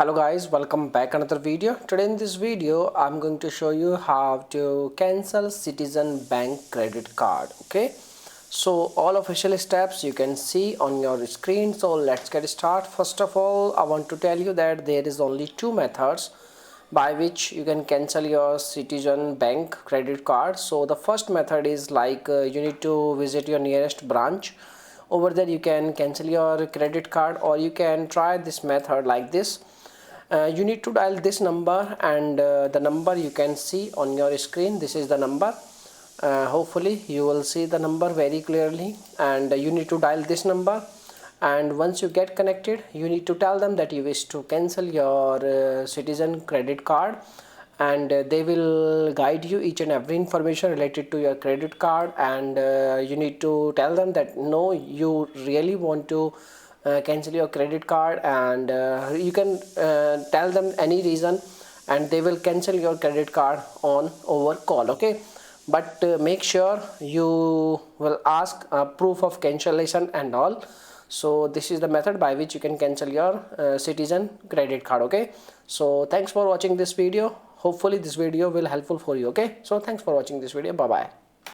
Hello guys, welcome back another video. Today in this video I'm going to show you how to cancel Citizen Bank credit card. Okay, so all official steps you can see on your screen. So let's get started. First of all, I want to tell you that there is only two methods by which you can cancel your Citizen Bank credit card. So the first method is like you need to visit your nearest branch. Over there you can cancel your credit card, or you can try this method like this. You need to dial this number, and the number you can see on your screen. This is the number. Hopefully you will see the number very clearly, and you need to dial this number. And once you get connected, you need to tell them that you wish to cancel your Citizen credit card, and they will guide you each and every information related to your credit card. And you need to tell them that no, you really want to cancel your credit card, and you can tell them any reason, and they will cancel your credit card on over call. Okay, but make sure you will ask proof of cancellation and all. So this is the method by which you can cancel your Citizen credit card. Okay, so thanks for watching this video. Hopefully this video will helpful for you. Okay, so thanks for watching this video. Bye bye.